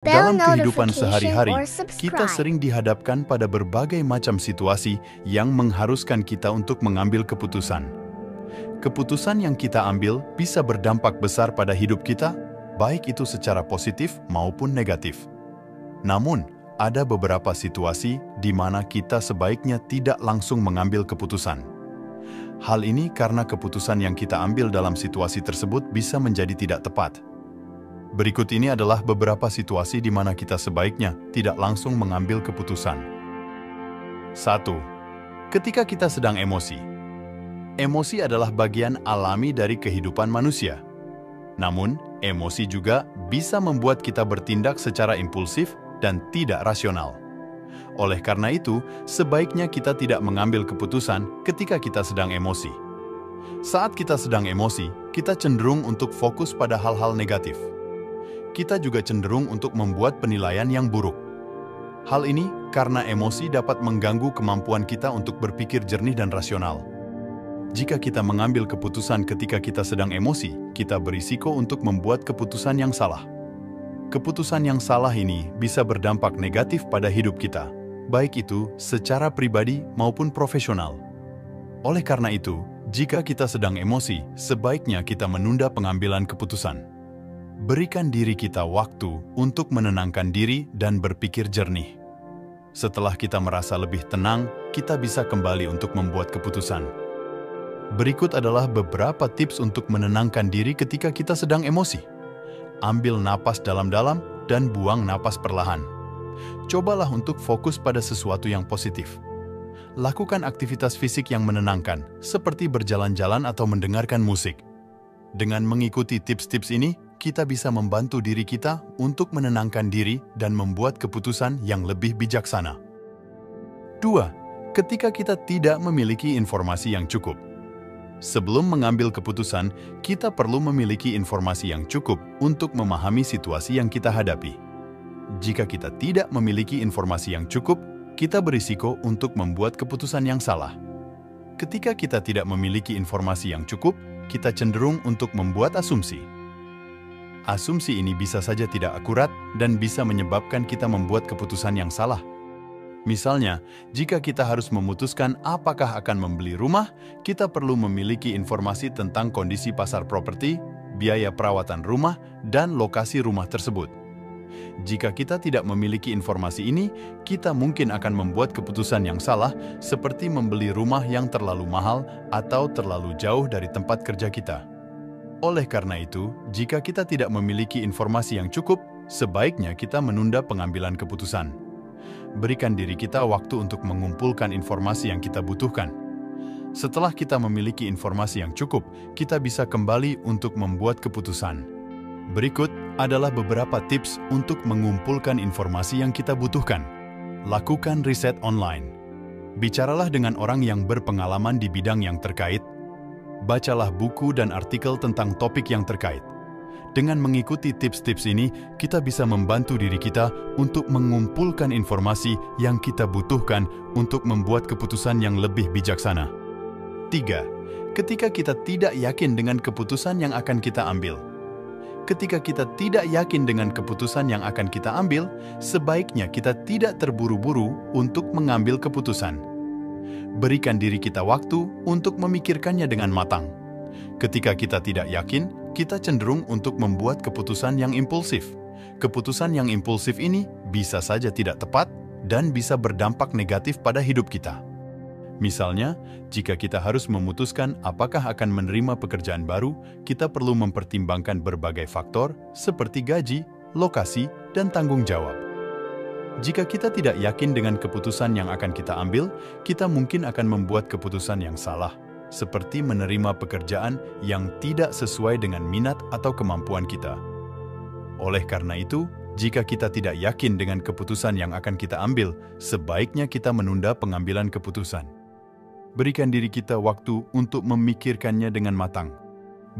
bell Dalam kehidupan notification sehari-hari, or kita subscribe. sering dihadapkan pada berbagai macam situasi yang mengharuskan kita untuk mengambil keputusan. Keputusan yang kita ambil bisa berdampak besar pada hidup kita, baik itu secara positif maupun negatif. Namun, ada beberapa situasi di mana kita sebaiknya tidak langsung mengambil keputusan. Hal ini karena keputusan yang kita ambil dalam situasi tersebut bisa menjadi tidak tepat. Berikut ini adalah beberapa situasi di mana kita sebaiknya tidak langsung mengambil keputusan. 1. Ketika kita sedang emosi. Emosi adalah bagian alami dari kehidupan manusia. Namun, emosi juga bisa membuat kita bertindak secara impulsif dan tidak rasional. Oleh karena itu, sebaiknya kita tidak mengambil keputusan ketika kita sedang emosi. Saat kita sedang emosi, kita cenderung untuk fokus pada hal-hal negatif. Kita juga cenderung untuk membuat penilaian yang buruk. Hal ini karena emosi dapat mengganggu kemampuan kita untuk berpikir jernih dan rasional. Jika kita mengambil keputusan ketika kita sedang emosi, kita berisiko untuk membuat keputusan yang salah. Keputusan yang salah ini bisa berdampak negatif pada hidup kita, baik itu secara pribadi maupun profesional. Oleh karena itu, jika kita sedang emosi, sebaiknya kita menunda pengambilan keputusan. Berikan diri kita waktu untuk menenangkan diri dan berpikir jernih. Setelah kita merasa lebih tenang, kita bisa kembali untuk membuat keputusan. Berikut adalah beberapa tips untuk menenangkan diri ketika kita sedang emosi. Ambil napas dalam-dalam dan buang napas perlahan. Cobalah untuk fokus pada sesuatu yang positif. Lakukan aktivitas fisik yang menenangkan, seperti berjalan-jalan atau mendengarkan musik. Dengan mengikuti tips-tips ini, kita bisa membantu diri kita untuk menenangkan diri dan membuat keputusan yang lebih bijaksana. 2. Ketika kita tidak memiliki informasi yang cukup. Sebelum mengambil keputusan, kita perlu memiliki informasi yang cukup untuk memahami situasi yang kita hadapi. Jika kita tidak memiliki informasi yang cukup, kita berisiko untuk membuat keputusan yang salah. Ketika kita tidak memiliki informasi yang cukup, kita cenderung untuk membuat asumsi. Asumsi ini bisa saja tidak akurat dan bisa menyebabkan kita membuat keputusan yang salah. Misalnya, jika kita harus memutuskan apakah akan membeli rumah, kita perlu memiliki informasi tentang kondisi pasar properti, biaya perawatan rumah, dan lokasi rumah tersebut. Jika kita tidak memiliki informasi ini, kita mungkin akan membuat keputusan yang salah, seperti membeli rumah yang terlalu mahal atau terlalu jauh dari tempat kerja kita. Oleh karena itu, jika kita tidak memiliki informasi yang cukup, sebaiknya kita menunda pengambilan keputusan. Berikan diri kita waktu untuk mengumpulkan informasi yang kita butuhkan. Setelah kita memiliki informasi yang cukup, kita bisa kembali untuk membuat keputusan. Berikut adalah beberapa tips untuk mengumpulkan informasi yang kita butuhkan. Lakukan riset online. Bicaralah dengan orang yang berpengalaman di bidang yang terkait. Bacalah buku dan artikel tentang topik yang terkait. Dengan mengikuti tips-tips ini, kita bisa membantu diri kita untuk mengumpulkan informasi yang kita butuhkan untuk membuat keputusan yang lebih bijaksana. 3. Ketika kita tidak yakin dengan keputusan yang akan kita ambil. Ketika kita tidak yakin dengan keputusan yang akan kita ambil, sebaiknya kita tidak terburu-buru untuk mengambil keputusan. Berikan diri kita waktu untuk memikirkannya dengan matang. Ketika kita tidak yakin, kita cenderung untuk membuat keputusan yang impulsif. Keputusan yang impulsif ini bisa saja tidak tepat dan bisa berdampak negatif pada hidup kita. Misalnya, jika kita harus memutuskan apakah akan menerima pekerjaan baru, kita perlu mempertimbangkan berbagai faktor seperti gaji, lokasi, dan tanggung jawab. Jika kita tidak yakin dengan keputusan yang akan kita ambil, kita mungkin akan membuat keputusan yang salah, seperti menerima pekerjaan yang tidak sesuai dengan minat atau kemampuan kita. Oleh karena itu, jika kita tidak yakin dengan keputusan yang akan kita ambil, sebaiknya kita menunda pengambilan keputusan. Berikan diri kita waktu untuk memikirkannya dengan matang.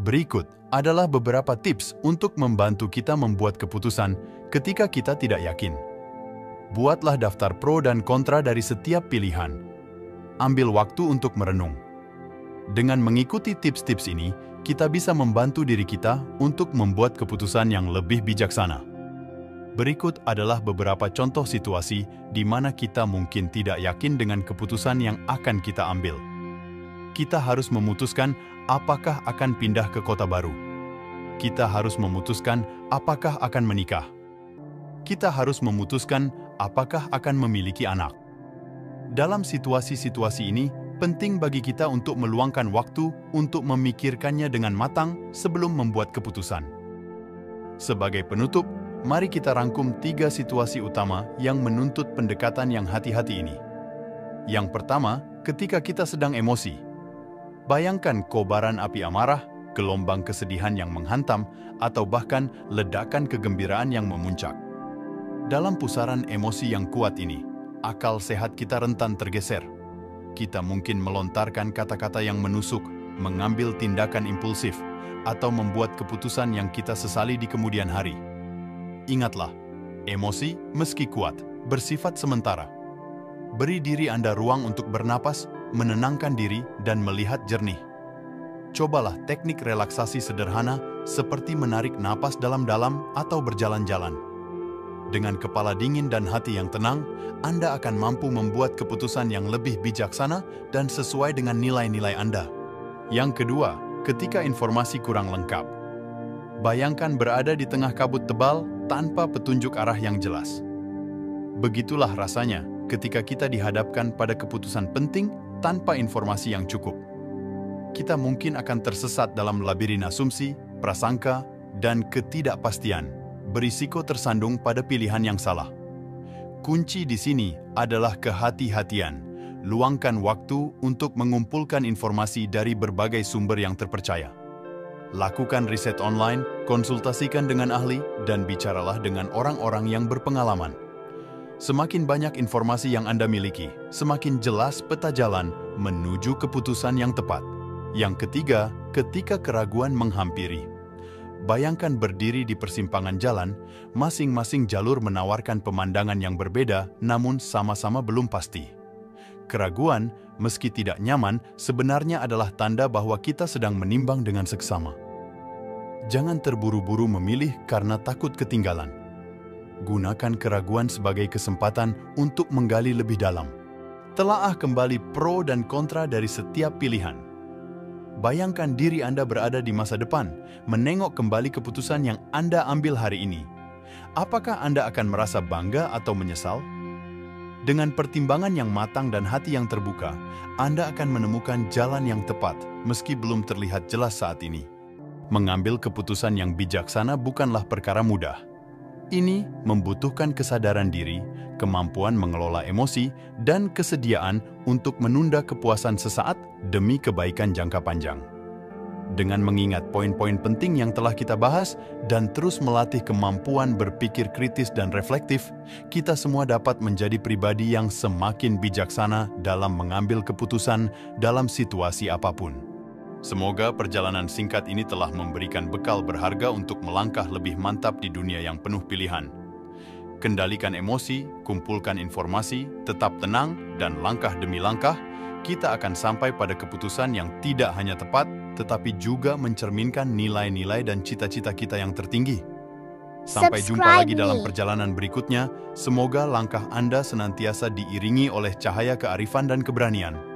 Berikut adalah beberapa tips untuk membantu kita membuat keputusan ketika kita tidak yakin. Buatlah daftar pro dan kontra dari setiap pilihan. Ambil waktu untuk merenung. Dengan mengikuti tips-tips ini, kita bisa membantu diri kita untuk membuat keputusan yang lebih bijaksana. Berikut adalah beberapa contoh situasi di mana kita mungkin tidak yakin dengan keputusan yang akan kita ambil. Kita harus memutuskan apakah akan pindah ke kota baru. Kita harus memutuskan apakah akan menikah. Kita harus memutuskan apakah akan memiliki anak. Dalam situasi-situasi ini, penting bagi kita untuk meluangkan waktu untuk memikirkannya dengan matang sebelum membuat keputusan. Sebagai penutup, mari kita rangkum 3 situasi utama yang menuntut pendekatan yang hati-hati ini. Yang pertama, ketika kita sedang emosi. Bayangkan kobaran api amarah, gelombang kesedihan yang menghantam, atau bahkan ledakan kegembiraan yang memuncak. Dalam pusaran emosi yang kuat ini, akal sehat kita rentan tergeser. Kita mungkin melontarkan kata-kata yang menusuk, mengambil tindakan impulsif, atau membuat keputusan yang kita sesali di kemudian hari. Ingatlah, emosi meski kuat, bersifat sementara. Beri diri Anda ruang untuk bernapas, menenangkan diri, dan melihat jernih. Cobalah teknik relaksasi sederhana seperti menarik napas dalam-dalam atau berjalan-jalan. Dengan kepala dingin dan hati yang tenang, Anda akan mampu membuat keputusan yang lebih bijaksana dan sesuai dengan nilai-nilai Anda. Yang kedua, ketika informasi kurang lengkap. Bayangkan berada di tengah kabut tebal tanpa petunjuk arah yang jelas. Begitulah rasanya ketika kita dihadapkan pada keputusan penting tanpa informasi yang cukup. Kita mungkin akan tersesat dalam labirin asumsi, prasangka, dan ketidakpastian, berisiko tersandung pada pilihan yang salah. Kunci di sini adalah kehati-hatian. Luangkan waktu untuk mengumpulkan informasi dari berbagai sumber yang terpercaya. Lakukan riset online, konsultasikan dengan ahli, dan bicaralah dengan orang-orang yang berpengalaman. Semakin banyak informasi yang Anda miliki, semakin jelas peta jalan menuju keputusan yang tepat. Yang ketiga, ketika keraguan menghampiri. Bayangkan berdiri di persimpangan jalan, masing-masing jalur menawarkan pemandangan yang berbeda, namun sama-sama belum pasti. Keraguan, meski tidak nyaman, sebenarnya adalah tanda bahwa kita sedang menimbang dengan seksama. Jangan terburu-buru memilih karena takut ketinggalan. Gunakan keraguan sebagai kesempatan untuk menggali lebih dalam. Telaah kembali pro dan kontra dari setiap pilihan. Bayangkan diri Anda berada di masa depan, menengok kembali keputusan yang Anda ambil hari ini. Apakah Anda akan merasa bangga atau menyesal? Dengan pertimbangan yang matang dan hati yang terbuka, Anda akan menemukan jalan yang tepat meski belum terlihat jelas saat ini. Mengambil keputusan yang bijaksana bukanlah perkara mudah. Ini membutuhkan kesadaran diri, kemampuan mengelola emosi, dan kesediaan untuk menunda kepuasan sesaat demi kebaikan jangka panjang. Dengan mengingat poin-poin penting yang telah kita bahas dan terus melatih kemampuan berpikir kritis dan reflektif, kita semua dapat menjadi pribadi yang semakin bijaksana dalam mengambil keputusan dalam situasi apapun. Semoga perjalanan singkat ini telah memberikan bekal berharga untuk melangkah lebih mantap di dunia yang penuh pilihan. Kendalikan emosi, kumpulkan informasi, tetap tenang, dan langkah demi langkah, kita akan sampai pada keputusan yang tidak hanya tepat, tetapi juga mencerminkan nilai-nilai dan cita-cita kita yang tertinggi. Sampai jumpa lagi dalam perjalanan berikutnya. Semoga langkah Anda senantiasa diiringi oleh cahaya kearifan dan keberanian.